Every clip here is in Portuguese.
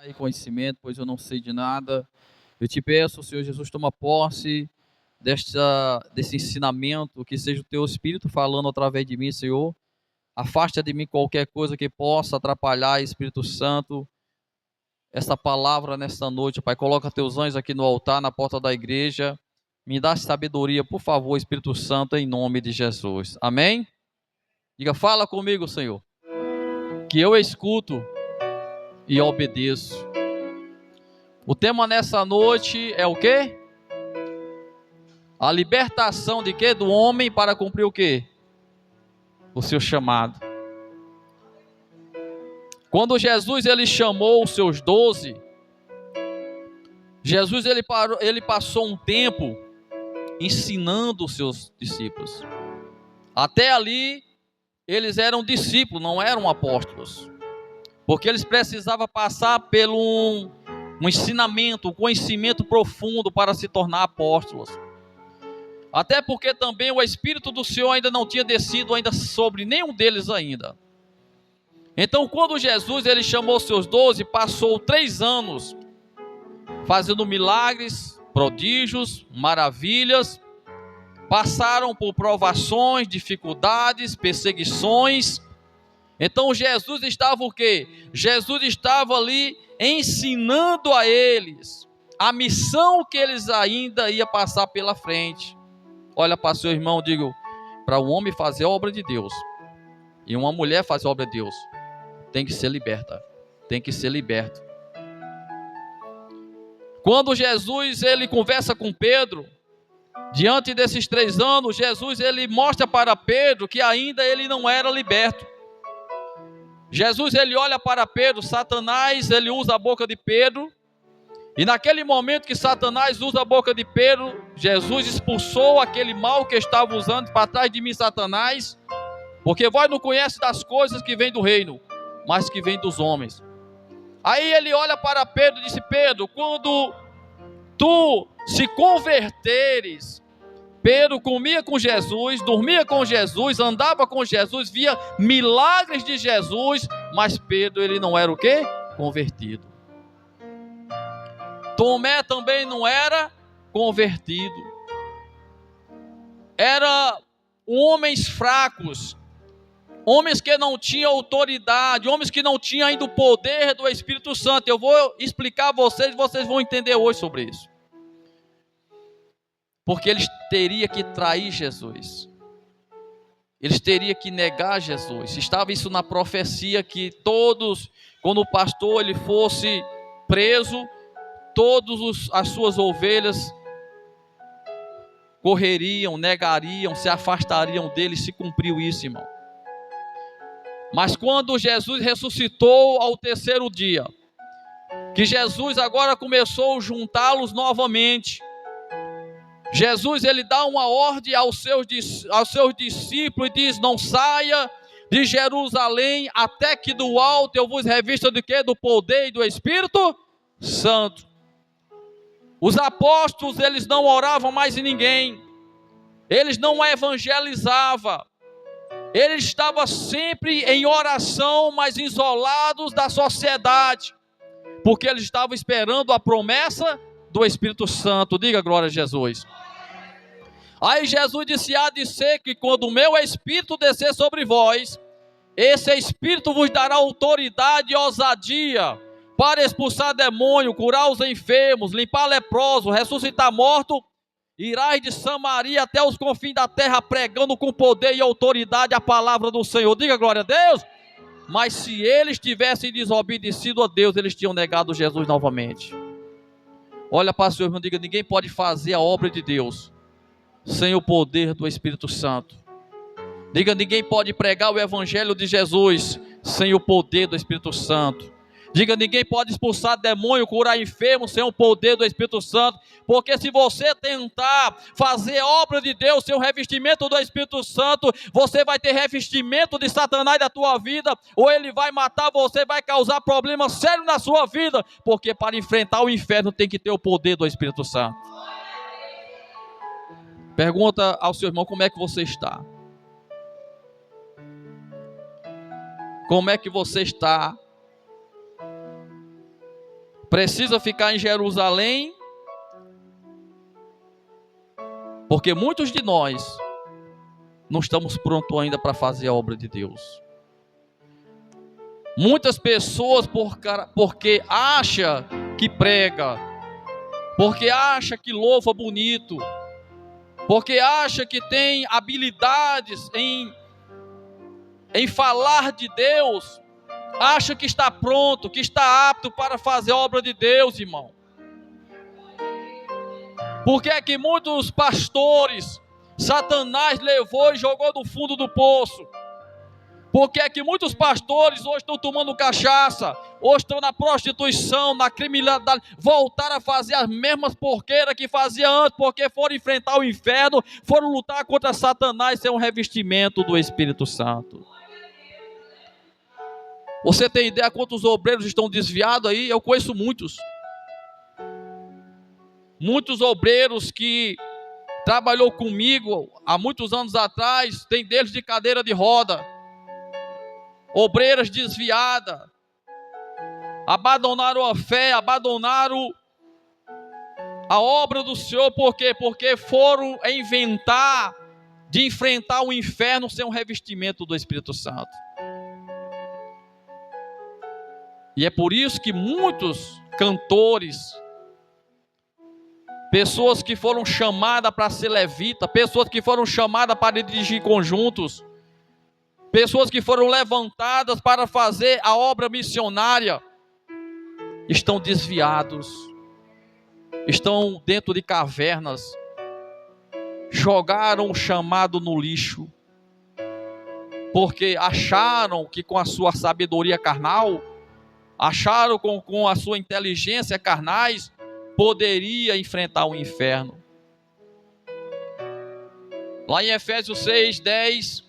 e conhecimento, pois eu não sei de nada. Eu te peço, Senhor Jesus, toma posse desse ensinamento, que seja o teu Espírito falando através de mim, Senhor. Afasta de mim qualquer coisa que possa atrapalhar, Espírito Santo, essa palavra nesta noite, Pai. Coloca teus anjos aqui no altar, na porta da igreja. Me dá sabedoria, por favor, Espírito Santo, em nome de Jesus. Amém? Diga, fala comigo, Senhor, que eu escuto e obedeço. O tema nessa noite é o quê? A libertação de quê? Do homem para cumprir o quê? O seu chamado. Quando Jesus ele chamou os seus 12, Jesus ele passou um tempo ensinando os seus discípulos. Até ali eles eram discípulos, não eram apóstolos, porque eles precisavam passar pelo um ensinamento, um conhecimento profundo para se tornar apóstolos. Até porque também o Espírito do Senhor ainda não tinha descido ainda sobre nenhum deles ainda. Então, quando Jesus ele chamou seus 12, passou 3 anos fazendo milagres, prodígios, maravilhas. Passaram por provações, dificuldades, perseguições. Então Jesus estava o quê? Jesus estava ali ensinando a eles a missão que eles ainda iam passar pela frente. Olha para seu irmão, digo, para um homem fazer a obra de Deus e uma mulher fazer a obra de Deus, tem que ser liberta, tem que ser liberto. Quando Jesus ele conversa com Pedro, diante desses 3 anos, Jesus ele mostra para Pedro que ainda ele não era liberto. Jesus ele olha para Pedro, Satanás ele usa a boca de Pedro, e naquele momento que Satanás usa a boca de Pedro, Jesus expulsou aquele mal que estava usando. Para trás de mim, Satanás, porque vós não conhece das coisas que vêm do reino, mas que vêm dos homens. Aí ele olha para Pedro e disse: Pedro, quando tu se converteres, Pedro comia com Jesus, dormia com Jesus, andava com Jesus, via milagres de Jesus, mas Pedro ele não era o quê? Convertido. Tomé também não era convertido. Era homens fracos, homens que não tinham autoridade, homens que não tinham ainda o poder do Espírito Santo. Eu vou explicar a vocês, vocês vão entender hoje sobre isso. Porque eles teriam que trair Jesus. Eles teriam que negar Jesus. Estava isso na profecia que todos, quando o pastor ele fosse preso, todas as suas ovelhas correriam, negariam, se afastariam dele. Se cumpriu isso, irmão. Mas quando Jesus ressuscitou ao 3º dia, que Jesus agora começou a juntá-los novamente, Jesus ele dá uma ordem aos seus discípulos e diz: não saia de Jerusalém até que do alto eu vos revista de quê? Do poder e do Espírito Santo. Os apóstolos eles não oravam mais em ninguém, eles não evangelizavam, eles estavam sempre em oração, mas isolados da sociedade, porque eles estavam esperando a promessa do Espírito Santo. Diga glória a Jesus. Aí Jesus disse: há de ser que quando o meu Espírito descer sobre vós, esse Espírito vos dará autoridade e ousadia para expulsar demônio, curar os enfermos, limpar leprosos, ressuscitar morto. Irás de Samaria até os confins da terra, pregando com poder e autoridade a palavra do Senhor. Diga glória a Deus. Mas se eles tivessem desobedecido a Deus, eles tinham negado Jesus novamente. Olha para o seu irmão e diga: ninguém pode fazer a obra de Deus sem o poder do Espírito Santo. Diga: ninguém pode pregar o evangelho de Jesus sem o poder do Espírito Santo. Diga: ninguém pode expulsar demônio, curar enfermo sem o poder do Espírito Santo. Porque se você tentar fazer a obra de Deus sem o revestimento do Espírito Santo, você vai ter revestimento de Satanás da tua vida, ou ele vai matar você, vai causar problemas sérios na sua vida. Porque para enfrentar o inferno tem que ter o poder do Espírito Santo. Pergunta ao seu irmão: como é que você está? Como é que você está? precisa ficar em Jerusalém, porque muitos de nós não estamos prontos ainda para fazer a obra de Deus. Muitas pessoas, porque acha que prega, porque acha que louva bonito, porque acha que tem habilidades em falar de Deus, acha que está pronto, que está apto para fazer a obra de Deus, irmão. Por que é que muitos pastores Satanás levou e jogou no fundo do poço? Por que é que muitos pastores hoje estão tomando cachaça, hoje estão na prostituição, na criminalidade, voltaram a fazer as mesmas porqueiras que faziam antes, porque foram enfrentar o inferno, foram lutar contra Satanás, sem um revestimento do Espírito Santo. Você tem ideia quantos obreiros estão desviados aí? Eu conheço muitos. Muitos obreiros que trabalhou comigo há muitos anos atrás, tem deles de cadeira de roda. Obreiras desviadas, abandonaram a fé, abandonaram a obra do Senhor. Por quê? Porque foram inventar de enfrentar o inferno sem um revestimento do Espírito Santo. E é por isso que muitos cantores, pessoas que foram chamadas para ser levita, pessoas que foram chamadas para dirigir conjuntos, pessoas que foram levantadas para fazer a obra missionária, estão desviados, estão dentro de cavernas, jogaram o chamado no lixo, porque acharam que com a sua sabedoria carnal, acharam com a sua inteligência carnais, poderia enfrentar o inferno. Lá em Efésios 6:10,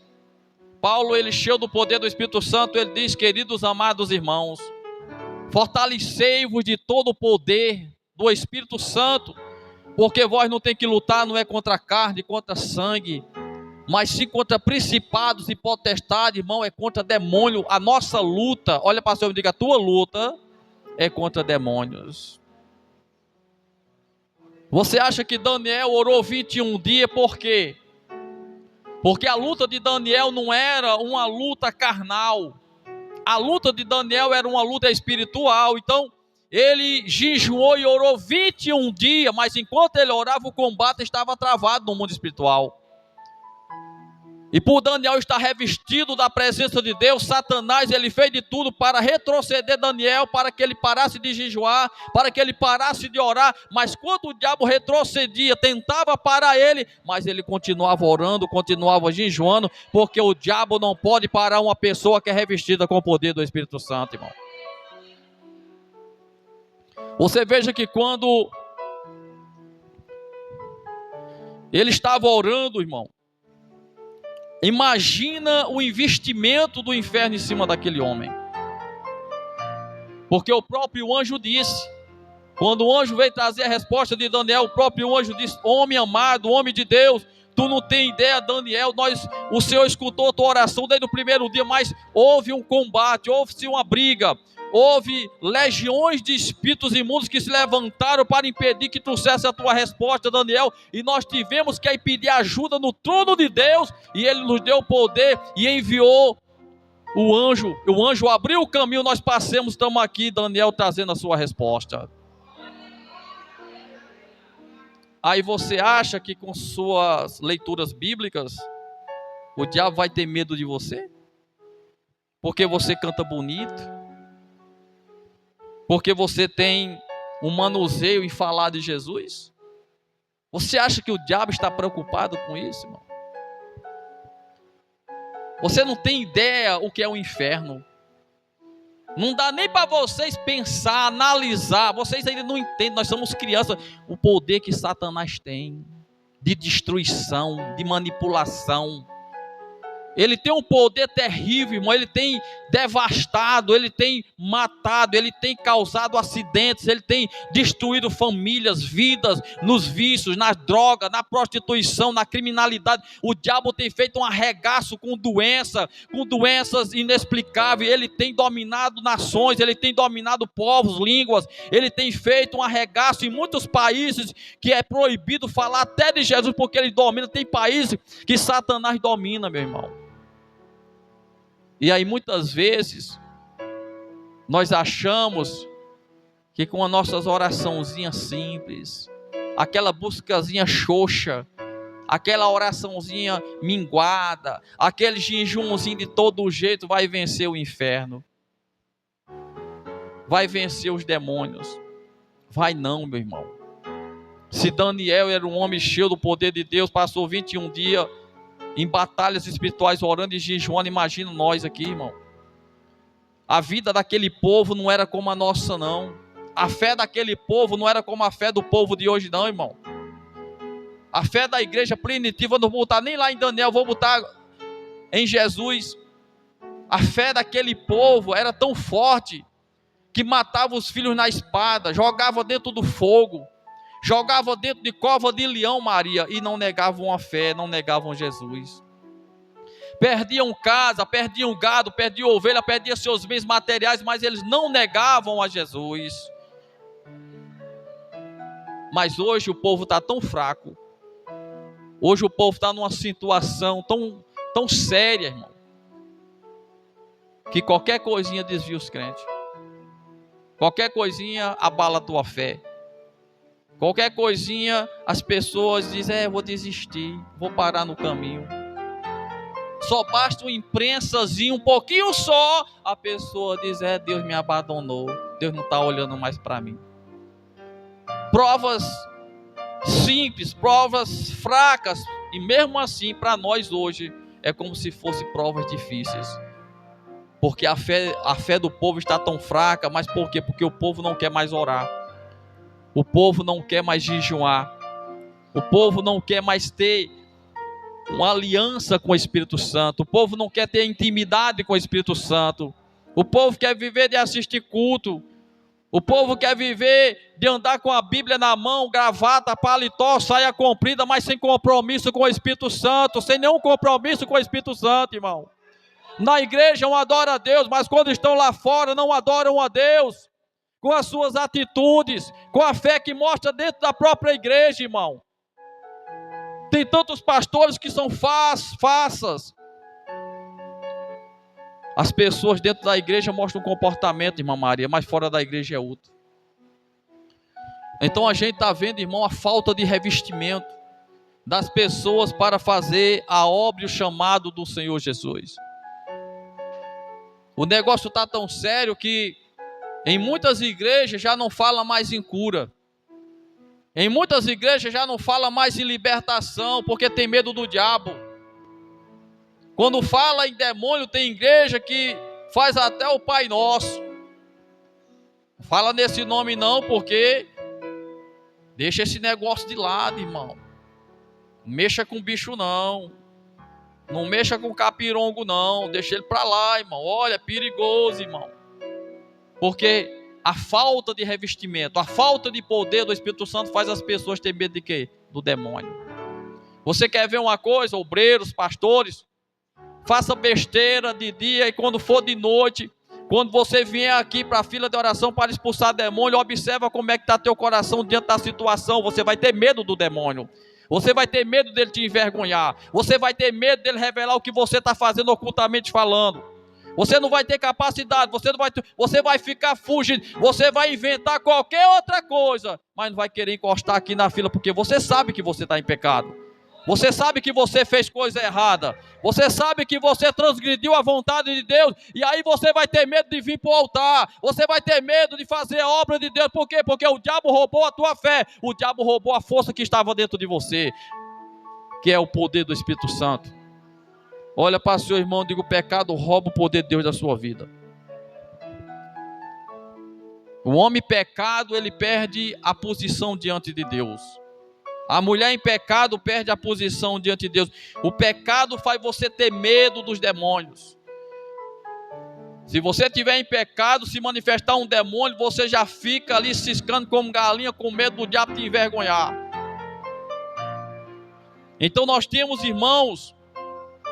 Paulo, ele cheio do poder do Espírito Santo, ele diz: queridos amados irmãos, fortalecei-vos de todo o poder do Espírito Santo, porque vós não tem que lutar, não é contra a carne, contra sangue, mas sim contra principados e potestades, irmão, é contra demônio. A nossa luta, olha para o Senhor e diga: a tua luta é contra demônios. Você acha que Daniel orou 21 dias, por quê? Porque a luta de Daniel não era uma luta carnal. A luta de Daniel era uma luta espiritual. Então, ele jejuou e orou 21 dias, mas enquanto ele orava, o combate estava travado no mundo espiritual. E por Daniel estar revestido da presença de Deus, Satanás, ele fez de tudo para retroceder Daniel, para que ele parasse de jejuar, para que ele parasse de orar. Mas quando o diabo retrocedia, tentava parar ele, mas ele continuava orando, continuava jejuando, porque o diabo não pode parar uma pessoa que é revestida com o poder do Espírito Santo, irmão. Você veja que quando ele estava orando, irmão, imagina o investimento do inferno em cima daquele homem. Porque o próprio anjo disse, quando o anjo veio trazer a resposta de Daniel, o próprio anjo disse: homem amado, homem de Deus, tu não tem ideia, Daniel, o Senhor escutou a tua oração desde o primeiro dia, mas houve um combate, houve-se uma briga, houve legiões de espíritos imundos que se levantaram para impedir que trouxesse a tua resposta, Daniel, e nós tivemos que ir pedir ajuda no trono de Deus, e ele nos deu poder e enviou o anjo abriu o caminho, nós passamos, estamos aqui, Daniel trazendo a sua resposta. Aí você acha que com suas leituras bíblicas o diabo vai ter medo de você? Porque você canta bonito? Porque você tem um manuseio em falar de Jesus? Você acha que o diabo está preocupado com isso, irmão? Você não tem ideia o que é o inferno. Não dá nem para vocês pensar, analisar. Vocês ainda não entendem, nós somos crianças. O poder que Satanás tem de destruição, de manipulação. Ele tem um poder terrível, irmão. Ele tem devastado, ele tem matado, ele tem causado acidentes, ele tem destruído famílias, vidas, nos vícios, nas drogas, na prostituição, na criminalidade. O diabo tem feito um arregaço com doenças inexplicáveis. Ele tem dominado nações, ele tem dominado povos, línguas. Ele tem feito um arregaço em muitos países que é proibido falar até de Jesus porque ele domina. Tem países que Satanás domina, meu irmão. E aí muitas vezes nós achamos que com as nossas oraçãozinhas simples, aquela buscazinha xoxa, aquela oraçãozinha minguada, aquele jejumzinho de todo jeito vai vencer o inferno, vai vencer os demônios. Vai não, meu irmão. Se Daniel era um homem cheio do poder de Deus, passou 21 dias em batalhas espirituais, orando e jejuando, imagina nós aqui, irmão. A vida daquele povo não era como a nossa, não. A fé daquele povo não era como a fé do povo de hoje, não, irmão. A fé da igreja primitiva, não vou botar nem lá em Daniel, vou botar em Jesus. A fé daquele povo era tão forte que matava os filhos na espada, jogava dentro do fogo, jogava dentro de cova de leão, Maria, e não negavam a fé, não negavam Jesus. Perdiam casa, perdiam gado, perdiam ovelha, perdiam seus bens materiais, mas eles não negavam a Jesus. Mas hoje o povo está tão fraco, hoje o povo está numa situação tão séria, irmão, que qualquer coisinha desvia os crentes, qualquer coisinha abala a tua fé. Qualquer coisinha, as pessoas dizem, vou desistir, vou parar no caminho. Só basta uma imprensazinha, um pouquinho só, a pessoa diz, Deus me abandonou, Deus não está olhando mais para mim. Provas simples, provas fracas, e mesmo assim, para nós hoje, é como se fossem provas difíceis. Porque a fé do povo está tão fraca, mas por quê? Porque o povo não quer mais orar. O povo não quer mais jejuar. O povo não quer mais ter uma aliança com o Espírito Santo. O povo não quer ter intimidade com o Espírito Santo. O povo quer viver de assistir culto. O povo quer viver de andar com a Bíblia na mão, gravata, paletó, saia comprida, mas sem compromisso com o Espírito Santo. Sem nenhum compromisso com o Espírito Santo, irmão. Na igreja adoram a Deus, mas quando estão lá fora não adoram a Deus. Com as suas atitudes, com a fé que mostra dentro da própria igreja, irmão. Tem tantos pastores que são farsas. As pessoas dentro da igreja mostram um comportamento, irmã Maria, mas fora da igreja é outro. Então a gente está vendo, irmão, a falta de revestimento das pessoas para fazer a obra e o chamado do Senhor Jesus. O negócio está tão sério que em muitas igrejas já não fala mais em cura. Em muitas igrejas já não fala mais em libertação, porque tem medo do diabo. Quando fala em demônio, tem igreja que faz até o Pai Nosso. Fala nesse nome não, porque deixa esse negócio de lado, irmão. Não mexa com bicho não. Não mexa com capirongo não. Deixa ele para lá, irmão. Olha, é perigoso, irmão. Porque a falta de revestimento, a falta de poder do Espírito Santo faz as pessoas ter medo de quê? Do demônio. Você quer ver uma coisa, obreiros, pastores? Faça besteira de dia e quando for de noite, quando você vier aqui para a fila de oração para expulsar demônio, observa como é que está teu coração diante da situação. Você vai ter medo do demônio. Você vai ter medo dele te envergonhar. Você vai ter medo dele revelar o que você está fazendo ocultamente falando. Você não vai ter capacidade, você vai ficar fugindo, você vai inventar qualquer outra coisa, mas não vai querer encostar aqui na fila, porque você sabe que você está em pecado. Você sabe que você fez coisa errada. Você sabe que você transgrediu a vontade de Deus. E aí você vai ter medo de vir para o altar. Você vai ter medo de fazer a obra de Deus. Por quê? Porque o diabo roubou a tua fé. O diabo roubou a força que estava dentro de você, que é o poder do Espírito Santo. Olha para o seu irmão e diga: o pecado rouba o poder de Deus da sua vida. O homem pecado, ele perde a posição diante de Deus. A mulher em pecado perde a posição diante de Deus. O pecado faz você ter medo dos demônios. Se você estiver em pecado, se manifestar um demônio, você já fica ali ciscando como galinha, com medo do diabo te envergonhar. Então nós temos, irmãos,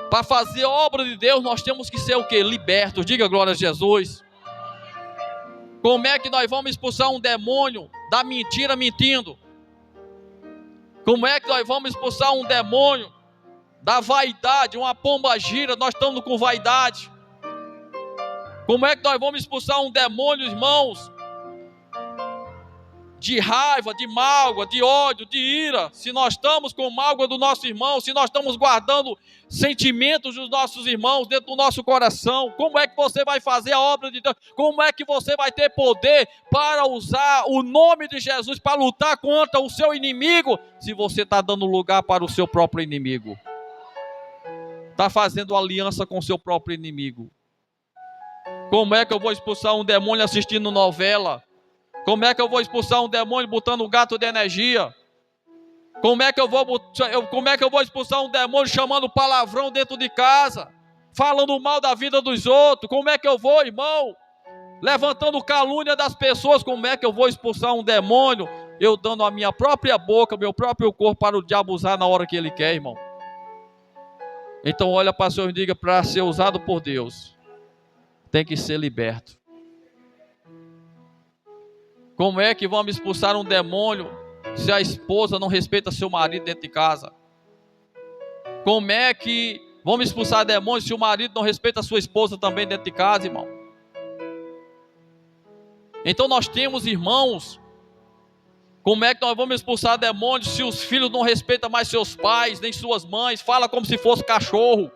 para fazer a obra de Deus, nós temos que ser o quê? Libertos. Diga glória a Jesus. Como é que nós vamos expulsar um demônio da mentira mentindo? Como é que nós vamos expulsar um demônio da vaidade, uma pomba gira? Nós estamos com vaidade. Como é que nós vamos expulsar um demônio, irmãos, de raiva, de mágoa, de ódio, de ira? Se nós estamos com mágoa do nosso irmão, se nós estamos guardando sentimentos dos nossos irmãos dentro do nosso coração, como é que você vai fazer a obra de Deus? Como é que você vai ter poder para usar o nome de Jesus para lutar contra o seu inimigo, se você está dando lugar para o seu próprio inimigo? Está fazendo aliança com o seu próprio inimigo. Como é que eu vou expulsar um demônio assistindo novela? Como é que eu vou expulsar um demônio botando um gato de energia? Como é que eu vou expulsar um demônio chamando palavrão dentro de casa? Falando mal da vida dos outros? Como é que eu vou, irmão? Levantando calúnia das pessoas? Como é que eu vou expulsar um demônio? Eu dando a minha própria boca, meu próprio corpo para o diabo usar na hora que ele quer, irmão. Então olha para o Senhor e diga: para ser usado por Deus, tem que ser liberto. Como é que vamos expulsar um demônio se a esposa não respeita seu marido dentro de casa? Como é que vamos expulsar demônios se o marido não respeita a sua esposa também dentro de casa, irmão? Então nós temos, irmãos, como é que nós vamos expulsar demônios se os filhos não respeitam mais seus pais, nem suas mães? Fala como se fosse cachorro.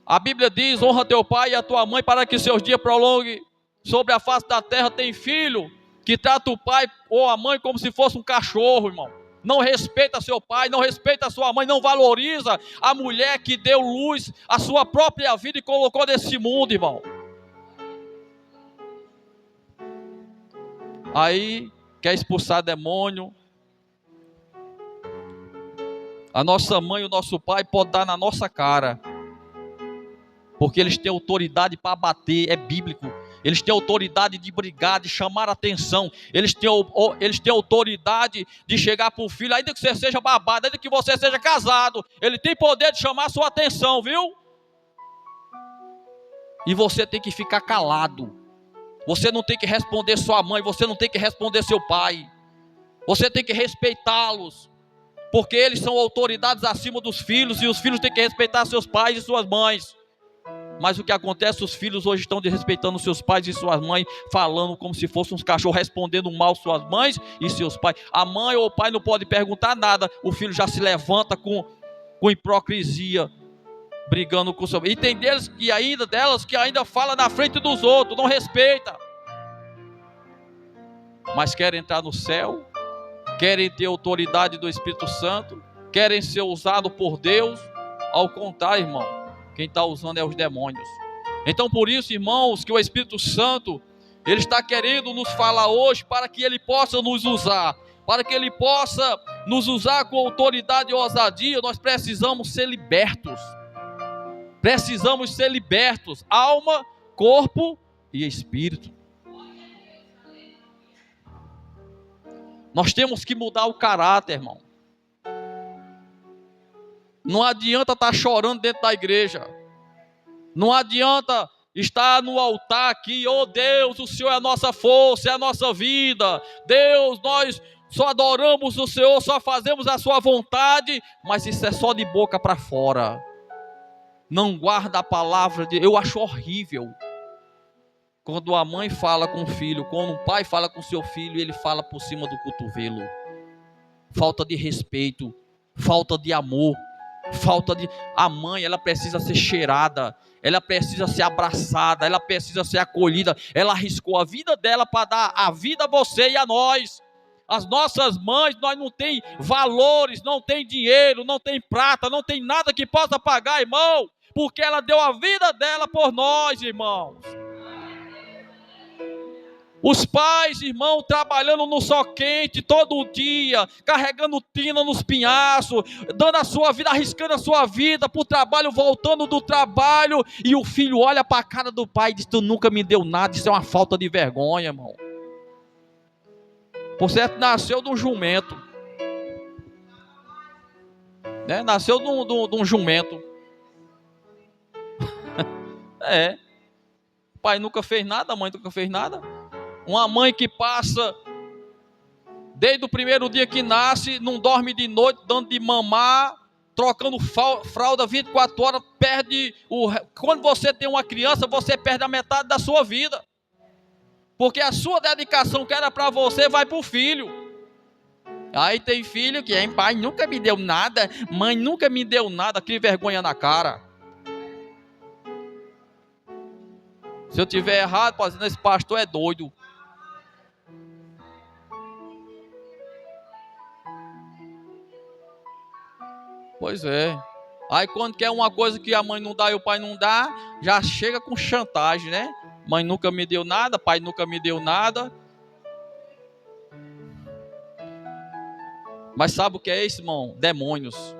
A Bíblia diz: honra teu pai e a tua mãe para que seus dias prolonguem sobre a face da terra. Tem filho que trata o pai ou a mãe como se fosse um cachorro, irmão. Não respeita seu pai, não respeita a sua mãe, não valoriza a mulher que deu luz à sua própria vida e colocou nesse mundo, irmão. Aí quer expulsar demônio. A nossa mãe e o nosso pai podem dar na nossa cara, porque eles têm autoridade para bater, é bíblico. Eles têm autoridade de brigar, de chamar a atenção. Eles têm autoridade de chegar para o filho, ainda que você seja babado, ainda que você seja casado. Ele tem poder de chamar a sua atenção, viu? E você tem que ficar calado. Você não tem que responder sua mãe, você não tem que responder seu pai. Você tem que respeitá-los, porque eles são autoridades acima dos filhos, e os filhos têm que respeitar seus pais e suas mães. Mas o que acontece? Os filhos hoje estão desrespeitando seus pais e suas mães, falando como se fossem uns cachorros, respondendo mal suas mães e seus pais. A mãe ou o pai não pode perguntar nada, o filho já se levanta com hipocrisia, brigando com seu... E tem delas que ainda fala na frente dos outros, não respeita. Mas querem entrar no céu, querem ter autoridade do Espírito Santo, querem ser usados por Deus. Ao contrário, irmão, quem está usando é os demônios. Então por isso, irmãos, que o Espírito Santo, ele está querendo nos falar hoje, para que ele possa nos usar, para que ele possa nos usar com autoridade e ousadia. Nós precisamos ser libertos. Precisamos ser libertos, alma, corpo e espírito. Nós temos que mudar o caráter, irmão. Não adianta estar chorando dentro da igreja. Não adianta estar no altar aqui: oh Deus, o Senhor é a nossa força, é a nossa vida. Deus, nós só adoramos o Senhor, só fazemos a sua vontade. Mas isso é só de boca para fora. Não guarda a palavra de... Eu acho horrível quando a mãe fala com o filho, quando o pai fala com seu filho, ele fala por cima do cotovelo. Falta de respeito, falta de amor. A mãe, ela precisa ser cheirada, ela precisa ser abraçada, ela precisa ser acolhida. Ela arriscou a vida dela para dar a vida a você e a nós. As nossas mães, nós não tem valores, não tem dinheiro, não tem prata, não tem nada que possa pagar, irmão, porque ela deu a vida dela por nós, irmãos. Os pais, irmão, trabalhando no sol quente todo dia, carregando tina nos pinhaços, dando a sua vida, arriscando a sua vida para o trabalho, voltando do trabalho, e o filho olha para a cara do pai e diz: tu nunca me deu nada. Isso é uma falta de vergonha, irmão. Por certo, nasceu de um jumento, né? Nasceu de um jumento. O pai nunca fez nada, a mãe nunca fez nada. Uma mãe que passa desde o primeiro dia que nasce, não dorme de noite, dando de mamar, trocando fralda 24 horas, perde quando você tem uma criança, você perde a metade da sua vida. Porque a sua dedicação que era para você vai para o filho. Aí tem filho que pai nunca me deu nada, mãe nunca me deu nada, que vergonha na cara. Se eu tiver errado, fazendo esse pastor é doido. Pois é. Aí quando quer uma coisa que a mãe não dá e o pai não dá, já chega com chantagem, né? Mãe nunca me deu nada, pai nunca me deu nada. Mas sabe o que é isso, irmão? Demônios.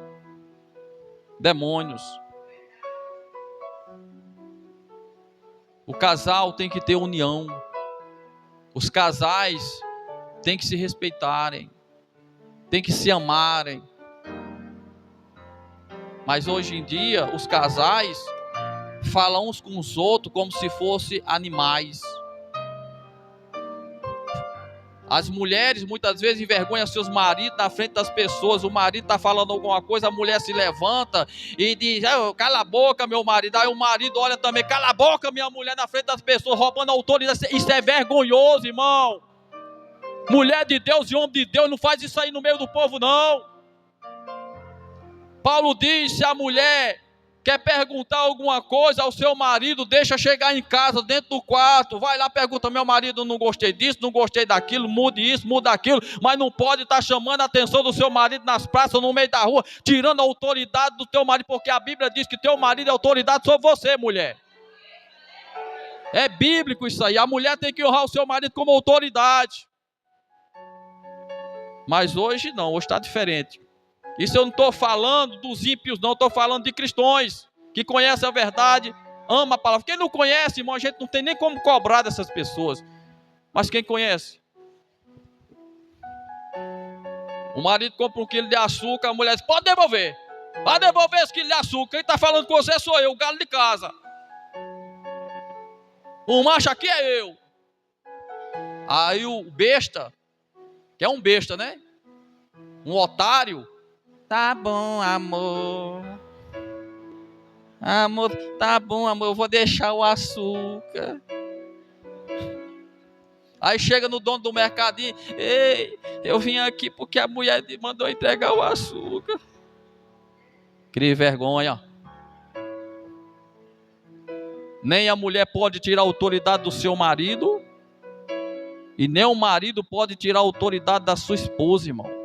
Demônios. O casal tem que ter união. Os casais têm que se respeitarem. Têm que se amarem. Mas hoje em dia, os casais falam uns com os outros como se fossem animais. As mulheres muitas vezes envergonham seus maridos na frente das pessoas. O marido está falando alguma coisa, a mulher se levanta e diz: cala a boca, meu marido. Aí o marido olha também: cala a boca, minha mulher, na frente das pessoas, roubando a autoridade. Isso é vergonhoso, irmão. Mulher de Deus e homem de Deus não faz isso aí no meio do povo, não. Paulo diz: se a mulher quer perguntar alguma coisa ao seu marido, deixa chegar em casa, dentro do quarto, vai lá, pergunta: meu marido, não gostei disso, não gostei daquilo, mude isso, muda aquilo, mas não pode estar chamando a atenção do seu marido nas praças, no meio da rua, tirando a autoridade do teu marido, porque a Bíblia diz que teu marido é autoridade sobre você, mulher. É bíblico isso aí. A mulher tem que honrar o seu marido como autoridade. Mas hoje não, hoje está diferente. Isso eu não estou falando dos ímpios, não. Estou falando de cristãos que conhecem a verdade, amam a palavra. Quem não conhece, irmão, a gente não tem nem como cobrar dessas pessoas. Mas quem conhece? O marido compra 1 quilo de açúcar, a mulher diz: pode devolver. Vai devolver esse quilo de açúcar. Quem está falando com você sou eu, o galo de casa. O macho aqui é eu. Aí o besta, que é um besta, né? Um otário. Tá bom, amor. Amor, tá bom, amor, eu vou deixar o açúcar. Aí chega no dono do mercadinho: ei, eu vim aqui porque a mulher mandou entregar o açúcar. Crie vergonha. Nem a mulher pode tirar a autoridade do seu marido, e nem o marido pode tirar a autoridade da sua esposa, irmão.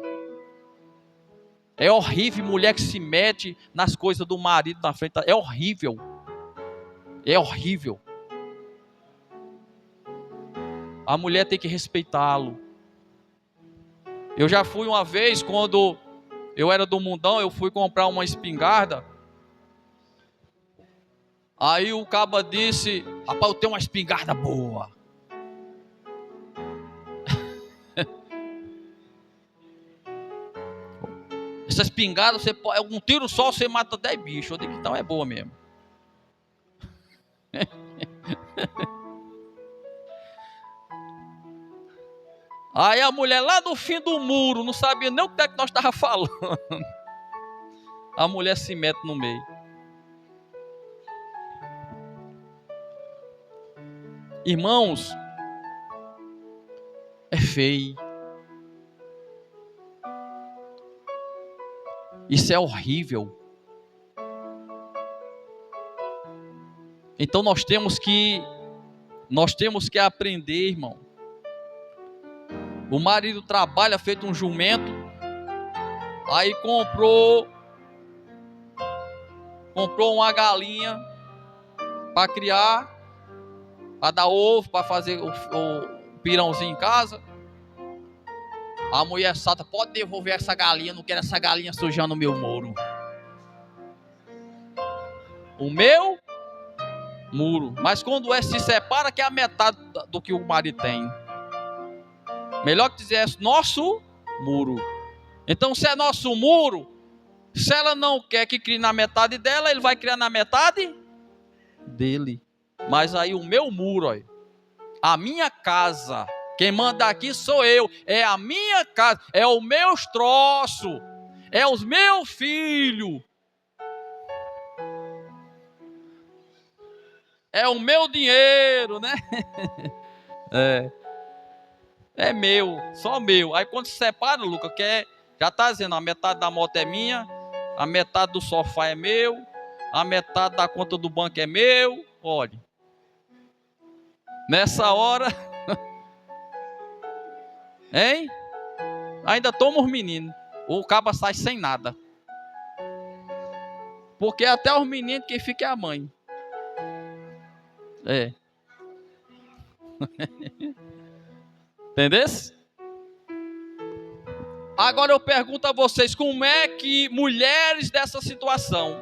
É horrível mulher que se mete nas coisas do marido na frente. É horrível. É horrível. A mulher tem que respeitá-lo. Eu já fui uma vez, quando eu era do mundão, eu fui comprar uma espingarda. Aí o caba disse: rapaz, eu tenho uma espingarda boa. Essa espingarda, você pode, um tiro só você mata 10 bichos. Eu digo: então é boa mesmo. Aí a mulher lá do fim do muro, não sabia nem o que é que nós estávamos falando. A mulher se mete no meio. Irmãos, é feio. Isso é horrível. Então nós temos que aprender, irmão. O marido trabalha feito um jumento, aí comprou uma galinha para criar, para dar ovo, para fazer pirãozinho em casa. A mulher salta, pode devolver essa galinha, não quero essa galinha sujando o meu muro. O meu muro. Mas quando se separa, que é a metade do que o marido tem. Melhor que dizer, é nosso muro. Então, se é nosso muro, se ela não quer que crie na metade dela, ele vai criar na metade dele. Mas aí o meu muro, ó, a minha casa, quem manda aqui sou eu, é a minha casa, é os meus troços, é os meus filhos, é o meu dinheiro, né? É meu, só meu. Aí quando se separa, Lucas, já está dizendo, a metade da moto é minha, a metade do sofá é meu, a metade da conta do banco é meu. Olha, nessa hora, hein? Ainda toma os meninos, o caba sai sem nada. Porque até os meninos quem fica é a mãe. Entendeu? Agora eu pergunto a vocês, como é que mulheres dessa situação,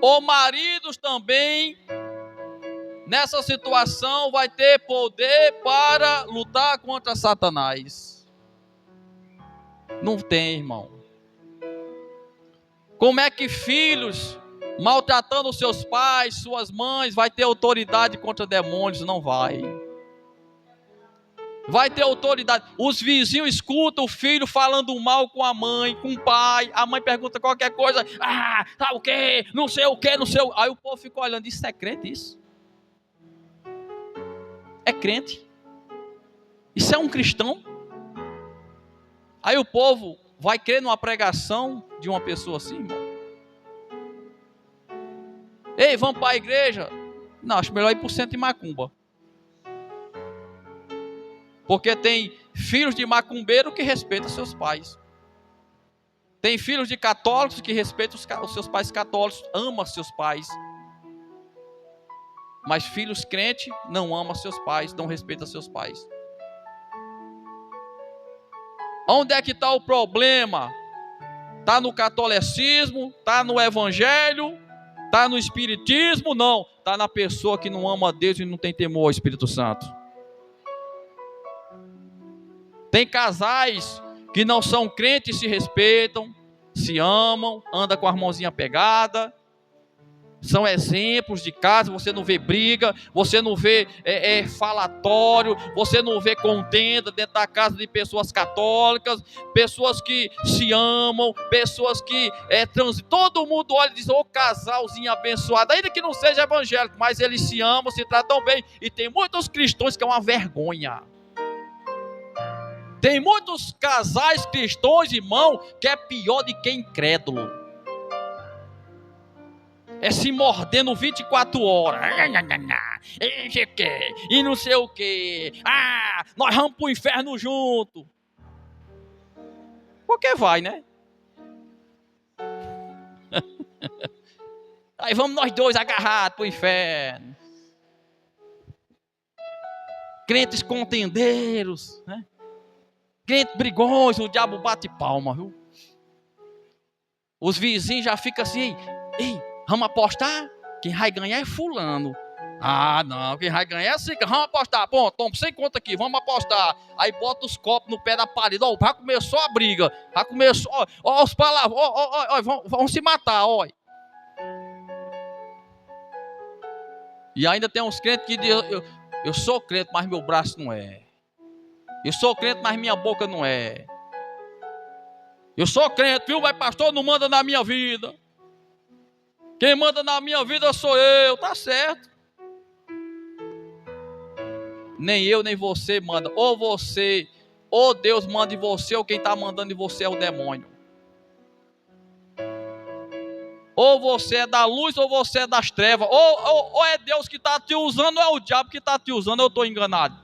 ou maridos também, nessa situação, vai ter poder para lutar contra Satanás? Não tem, irmão. Como é que filhos, maltratando seus pais, suas mães, vai ter autoridade contra demônios? Não vai. Vai ter autoridade. Os vizinhos escutam o filho falando mal com a mãe, com o pai. A mãe pergunta qualquer coisa. O quê? Não sei o quê, não sei o... Aí o povo fica olhando. Isso é crente, isso? É crente? Isso é um cristão? Aí o povo vai crer numa pregação de uma pessoa assim, irmão? Ei, vamos para a igreja? Não, acho melhor ir para o centro de macumba. Porque tem filhos de macumbeiro que respeitam seus pais. Tem filhos de católicos que respeitam os seus pais católicos, amam seus pais. Mas filhos crentes não amam seus pais, não respeitam seus pais. Onde é que está o problema? Está no catolicismo? Está no evangelho? Está no espiritismo? Não. Está na pessoa que não ama a Deus e não tem temor ao Espírito Santo. Tem casais que não são crentes e se respeitam, se amam, andam com a mãozinha pegada. São exemplos de casa, você não vê briga, você não vê falatório, você não vê contenda dentro da casa de pessoas católicas, pessoas que se amam, pessoas que todo mundo olha e diz, ô casalzinho abençoado, ainda que não seja evangélico, mas eles se amam, se tratam bem, e tem muitos cristãos que é uma vergonha. Tem muitos casais cristãos, irmão, que é pior do que incrédulo. É se mordendo 24 horas. E não sei o que. Nós vamos pro inferno junto. Porque vai, né? Aí vamos nós dois agarrados pro inferno. Crentes contendeiros, né? Crente brigões, o diabo bate palma, viu? Os vizinhos já ficam assim, ei, vamos apostar? Quem vai ganhar é fulano. Não, quem vai ganhar é assim, vamos apostar. Bom, toma, sem conta aqui, vamos apostar. Aí bota os copos no pé da parede, já começou a briga. Já começou, os palavras, vão se matar, ó. E ainda tem uns crentes que dizem, eu sou crente, mas meu braço não é. Eu sou crente, mas minha boca não é. Eu sou crente, viu? Mas pastor não manda na minha vida. Quem manda na minha vida sou eu. Tá certo. Nem eu, nem você manda. Ou você, ou Deus manda em você, ou quem está mandando em você é o demônio. Ou você é da luz, ou você é das trevas. Ou é Deus que está te usando, ou é o diabo que está te usando. Eu estou enganado.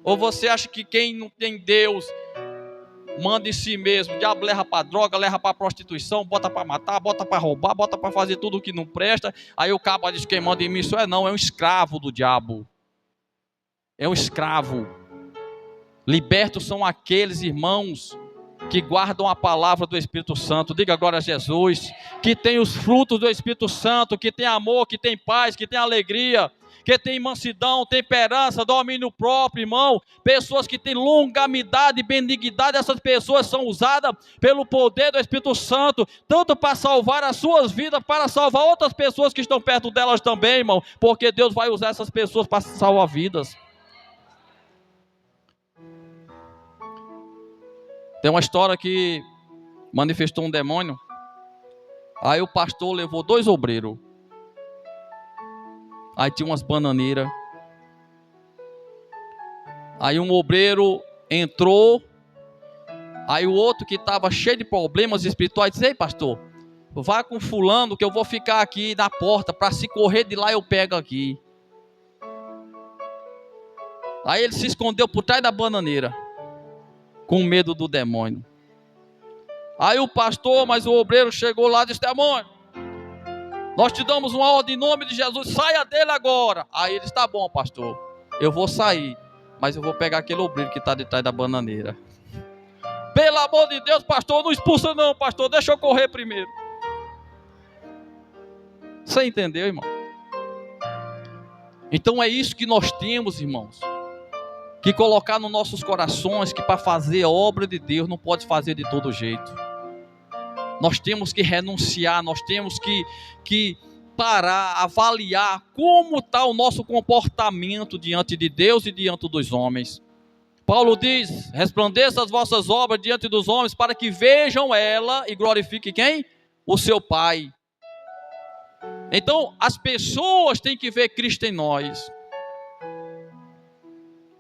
Ou você acha que quem não tem Deus manda em si mesmo? O diabo leva para droga, leva para prostituição, bota para matar, bota para roubar, bota para fazer tudo o que não presta. Aí o cabo diz, quem manda em mim isso não, é um escravo do diabo. é um escravo. Libertos são aqueles irmãos que guardam a palavra do Espírito Santo. Diga agora a Jesus, que tem os frutos do Espírito Santo, que tem amor, que tem paz, que tem alegria, que tem mansidão, temperança, domínio próprio, irmão. Pessoas que têm longanimidade e benignidade, essas pessoas são usadas pelo poder do Espírito Santo, tanto para salvar as suas vidas, para salvar outras pessoas que estão perto delas também, irmão, porque Deus vai usar essas pessoas para salvar vidas. Tem uma história que manifestou um demônio. Aí o pastor levou 2 obreiros. Aí tinha umas bananeiras. Aí um obreiro entrou. Aí o outro que estava cheio de problemas espirituais disse: ei, pastor, vá com fulano que eu vou ficar aqui na porta, para se correr de lá eu pego aqui. Aí ele se escondeu por trás da bananeira, com medo do demônio. Aí o pastor, mas o obreiro chegou lá e disse: demônio, nós te damos uma ordem em nome de Jesus, saia dele agora. Aí ele disse: tá bom, pastor, eu vou sair, mas eu vou pegar aquele obreiro que está de trás da bananeira. Pelo amor de Deus, pastor, não expulsa não, pastor, deixa eu correr primeiro. Você entendeu, irmão? Então é isso que nós temos, irmãos, que colocar nos nossos corações, que para fazer a obra de Deus não pode fazer de todo jeito. Nós temos que renunciar, nós temos que parar, avaliar como está o nosso comportamento diante de Deus e diante dos homens. Paulo diz: resplandeça as vossas obras diante dos homens, para que vejam ela e glorifiquem quem? O seu Pai. Então as pessoas têm que ver Cristo em nós.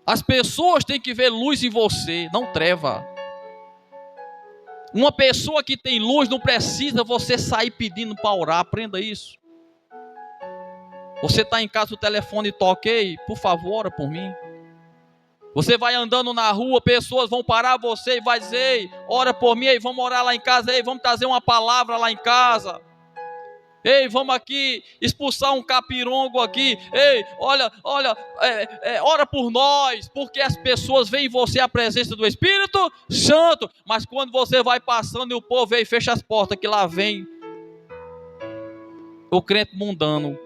As pessoas têm que ver luz em você, não treva. Uma pessoa que tem luz não precisa você sair pedindo para orar, aprenda isso. Você está em casa, o telefone toca: ei, por favor, ora por mim. Você vai andando na rua, pessoas vão parar você e vai dizer: ei, ora por mim, ei, vamos orar lá em casa, ei, vamos trazer uma palavra lá em casa. Ei, vamos aqui expulsar um capirongo aqui. Ei, olha, ora por nós, porque as pessoas veem em você a presença do Espírito Santo, mas quando você vai passando e o povo vem e fecha as portas, que lá vem o crente mundano,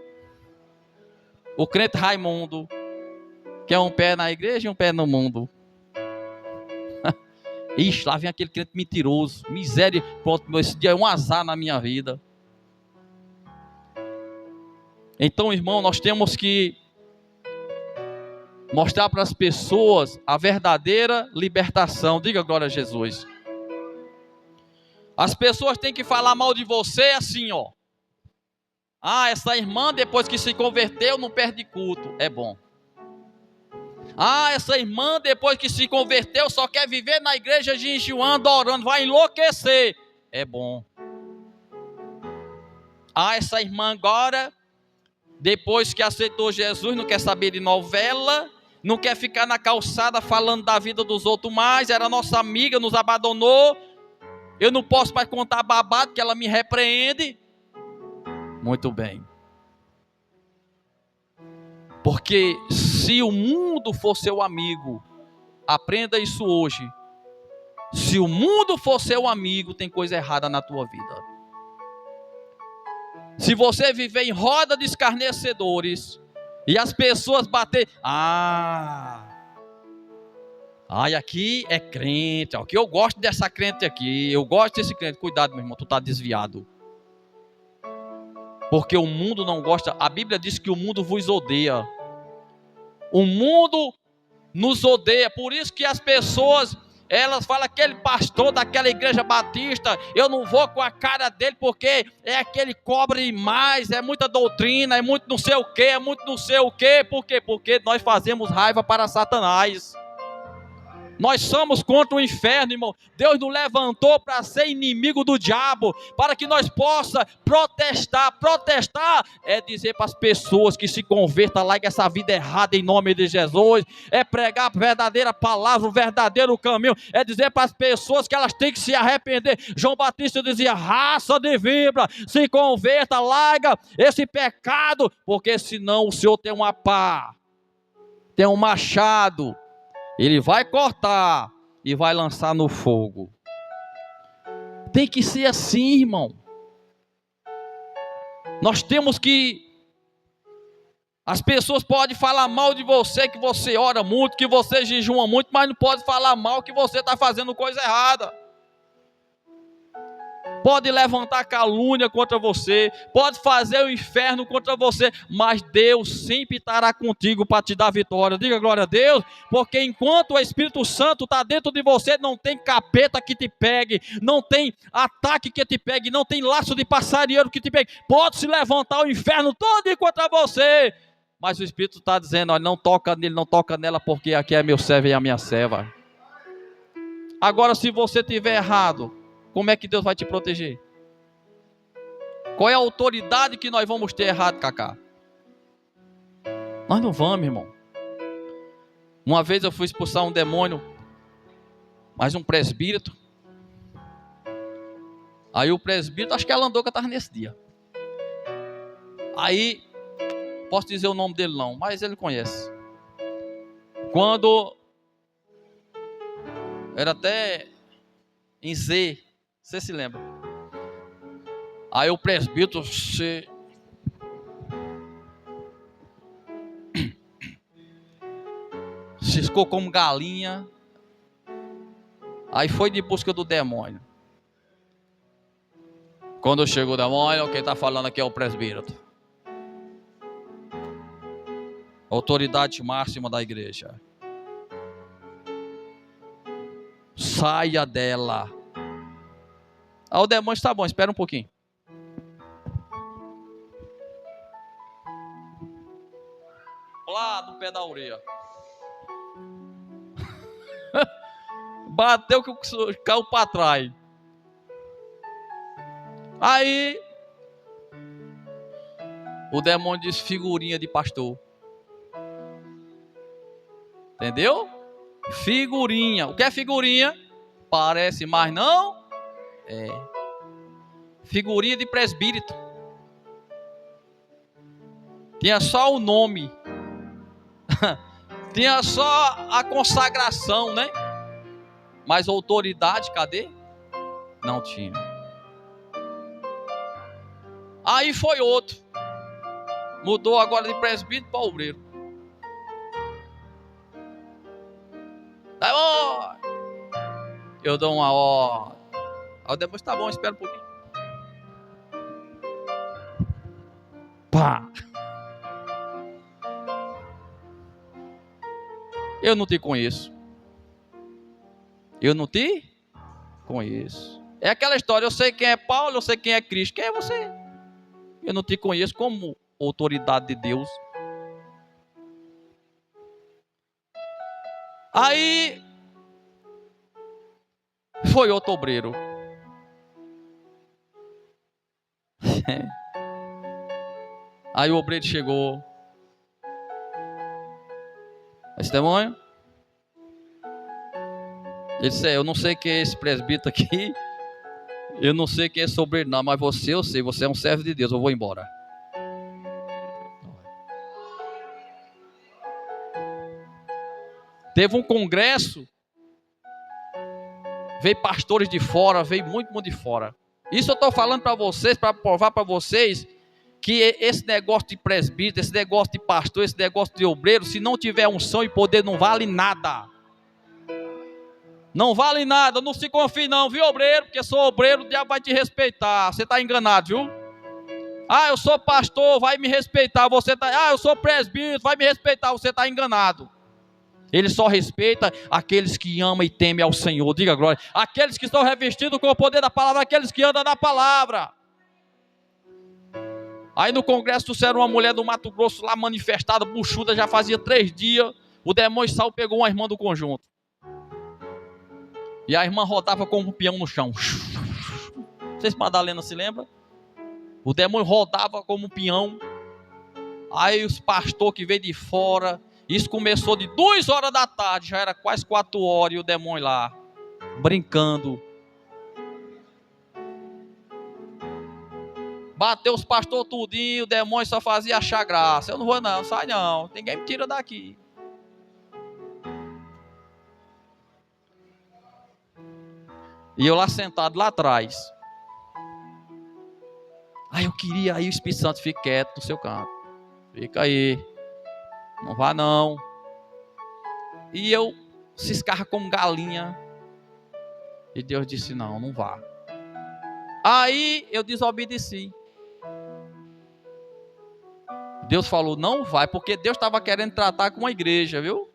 o crente Raimundo, que é um pé na igreja e um pé no mundo. Ixi, lá vem aquele crente mentiroso, miséria. Pronto, esse dia é um azar na minha vida. Então, irmão, nós temos que mostrar para as pessoas a verdadeira libertação. Diga glória a Jesus. As pessoas têm que falar mal de você assim, ó: ah, essa irmã depois que se converteu não perde culto. É bom. Ah, essa irmã depois que se converteu só quer viver na igreja jejuando, orando, vai enlouquecer. É bom. Ah, essa irmã agora, depois que aceitou Jesus, não quer saber de novela, não quer ficar na calçada falando da vida dos outros mais, era nossa amiga, nos abandonou, eu não posso mais contar babado que ela me repreende. Muito bem. Porque se o mundo for seu amigo, aprenda isso hoje, se o mundo for seu amigo, tem coisa errada na tua vida. Se você viver em roda de escarnecedores e as pessoas bater: aqui é crente, aqui eu gosto dessa crente aqui, eu gosto desse crente. Cuidado, meu irmão, tu está desviado. Porque o mundo não gosta. A Bíblia diz que o mundo vos odeia. O mundo nos odeia. Por isso que as pessoas, elas falam: aquele pastor daquela igreja batista, eu não vou com a cara dele, porque é aquele cobra demais, é muita doutrina, é muito não sei o que, é muito não sei o que. Por quê? Porque nós fazemos raiva para Satanás. Nós somos contra o inferno, irmão. Deus nos levantou para ser inimigo do diabo, para que nós possamos protestar. Protestar é dizer para as pessoas que se convertam, larguem essa vida errada em nome de Jesus. É pregar a verdadeira palavra, o verdadeiro caminho. É dizer para as pessoas que elas têm que se arrepender. João Batista dizia: raça de víbora, se converta, larga esse pecado, porque senão o Senhor tem uma pá tem um machado. Ele vai cortar e vai lançar no fogo. Tem que ser assim, irmão. Nós temos que... As pessoas podem falar mal de você, que você ora muito, que você jejuma muito, mas não pode falar mal que você está fazendo coisa errada. Pode levantar calúnia contra você, pode fazer o inferno contra você, mas Deus sempre estará contigo para te dar vitória. Diga glória a Deus, porque enquanto o Espírito Santo está dentro de você, não tem capeta que te pegue, não tem ataque que te pegue, não tem laço de passarinheiro que te pegue. Pode se levantar o inferno todo contra você, mas o Espírito está dizendo: olha, não toca nele, não toca nela, porque aqui é meu servo e a minha serva. Agora, se você estiver errado, como é que Deus vai te proteger? Qual é a autoridade que nós vamos ter errado, Cacá? Nós não vamos, irmão. Uma vez eu fui expulsar um demônio, mas um presbítero. Aí o presbítero, acho que a Landoca estava nesse dia. Aí, posso dizer o nome dele não, mas ele conhece. Quando era até em Z, você se lembra? Aí o presbítero ciscou como galinha. Aí foi de busca do demônio. Quando chegou o demônio, quem está falando aqui é o presbítero. Autoridade máxima da igreja. Saia dela. Ah, o demônio está bom, espera um pouquinho. Lá no pé da orelha. Bateu que caiu para trás. Aí o demônio disse: figurinha de pastor. Entendeu? Figurinha. O que é figurinha? Parece, mas não é. Figurinha de presbítero. Tinha só o nome. Tinha só a consagração, né? Mas autoridade, cadê? Não tinha. Aí foi outro. Mudou agora de presbítero para obreiro. Eu dou uma ordem. Aí depois tá bom, espera um pouquinho. Pá! Eu não te conheço. Eu não te conheço. É aquela história: eu sei quem é Paulo, eu sei quem é Cristo. Quem é você? Eu não te conheço como autoridade de Deus. Aí foi outro obreiro. Aí o obreiro chegou. Esse demônio? Ele disse: eu não sei quem é esse presbítero aqui. Eu não sei quem é esse obreiro não, mas você eu sei. Você é um servo de Deus, eu vou embora. Teve um congresso. Veio pastores de fora, veio muito de fora. Isso eu estou falando para vocês, para provar para vocês que esse negócio de presbítero, esse negócio de pastor, esse negócio de obreiro, se não tiver unção e poder, não vale nada. Não vale nada, não se confie não, viu, obreiro? Porque sou obreiro, o diabo vai te respeitar. Você está enganado, viu? Ah, eu sou pastor, vai me respeitar. Você tá... Ah, eu sou presbítero, vai me respeitar. Você está enganado. Ele só respeita aqueles que amam e temem ao Senhor. Diga glória. Aqueles que estão revestidos com o poder da palavra, aqueles que andam na palavra. Aí no congresso trouxeram uma mulher do Mato Grosso lá, manifestada, buchuda, já fazia 3 dias. O demônio saiu, pegou uma irmã do conjunto. E a irmã rodava como um peão no chão. Não sei se Madalena se lembra. O demônio rodava como um peão. Aí os pastores que veio de fora. Isso começou de 2 horas da tarde. Já era quase 4 horas. E o demônio lá, brincando. Bateu os pastores tudinho. O demônio só fazia achar graça. Eu não vou não, sai não. Ninguém me tira daqui. E eu lá sentado lá atrás. Aí eu queria, aí o Espírito Santo fica quieto no seu canto. Fica aí. Não vá não. E eu ciscava como galinha. E Deus disse, não, não vá. Aí eu desobedeci. Deus falou, não vai, porque Deus estava querendo tratar com a igreja, viu?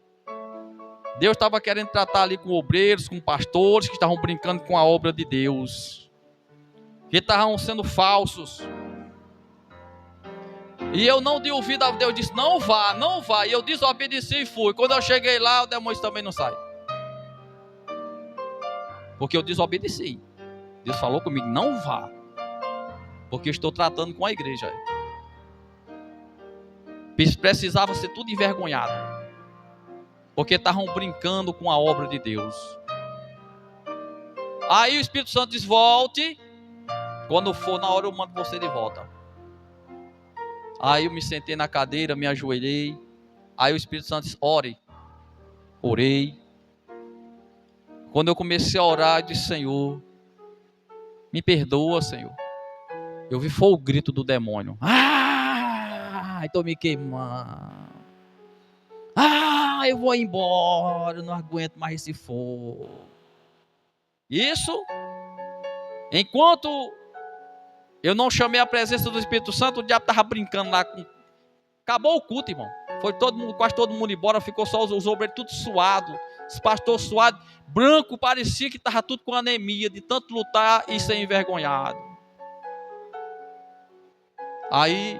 Deus estava querendo tratar ali com obreiros, com pastores que estavam brincando com a obra de Deus. Que estavam sendo falsos. E eu não dei ouvido a Deus, disse, não vá, não vá. E eu desobedeci e fui. Quando eu cheguei lá, o demônio também não sai. Porque eu desobedeci. Deus falou comigo, não vá. Porque eu estou tratando com a igreja. Precisava ser tudo envergonhado. Porque estavam brincando com a obra de Deus. Aí o Espírito Santo diz, volte. Quando for na hora eu mando você de volta. Aí eu me sentei na cadeira, me ajoelhei. Aí o Espírito Santo disse, ore. Orei. Quando eu comecei a orar, eu disse, Senhor, me perdoa, Senhor. Eu vi foi o grito do demônio. Estou me queimando. Eu vou embora, eu não aguento mais esse fogo. Isso, enquanto eu não chamei a presença do Espírito Santo, o diabo estava brincando lá. Acabou o culto, irmão. Foi quase todo mundo embora, ficou só os obreiros tudo suado, os pastores suados, branco, parecia que estava tudo com anemia, de tanto lutar e ser envergonhado. Aí,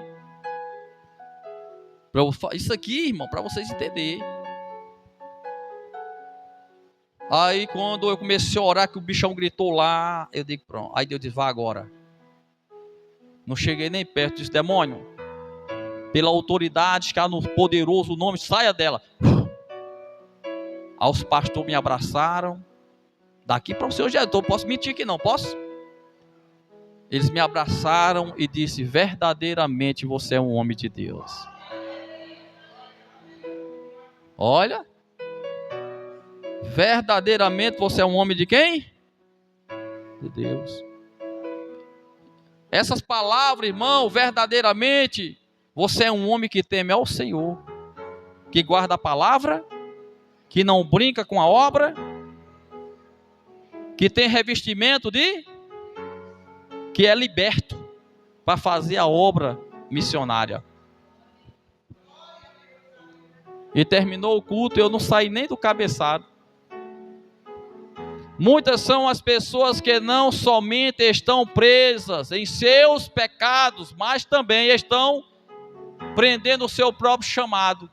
isso aqui, irmão, para vocês entenderem. Aí quando eu comecei a orar, que o bichão gritou lá, eu digo, pronto. Aí Deus disse, vá agora. Não cheguei nem perto, disse, demônio, pela autoridade que há no poderoso nome, saia dela. Aí os pastores me abraçaram. Daqui para o Senhor Jesus, eu posso mentir aqui não, posso? Eles me abraçaram e disse, verdadeiramente você é um homem de Deus. Olha, verdadeiramente você é um homem de quem? De Deus. Essas palavras, irmão, verdadeiramente você é um homem que teme ao Senhor, que guarda a palavra, que não brinca com a obra, que tem revestimento que é liberto para fazer a obra missionária. E terminou o culto, eu não saí nem do cabeçado. Muitas são as pessoas que não somente estão presas em seus pecados, mas também estão prendendo o seu próprio chamado.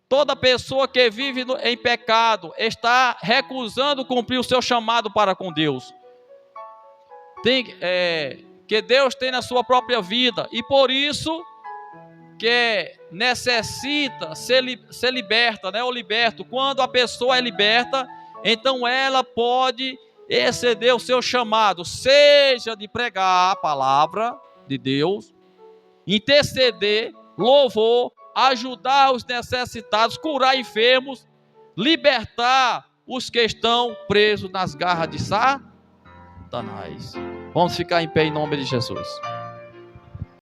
Toda pessoa que vive em pecado está recusando cumprir o seu chamado para com Deus. Que Deus tem na sua própria vida, e por isso que necessita ser liberta, né? Ou liberto. Quando a pessoa é liberta, então ela pode exceder o seu chamado, seja de pregar a palavra de Deus, interceder, louvor, ajudar os necessitados, curar enfermos, libertar os que estão presos nas garras de Satanás. Vamos ficar em pé em nome de Jesus.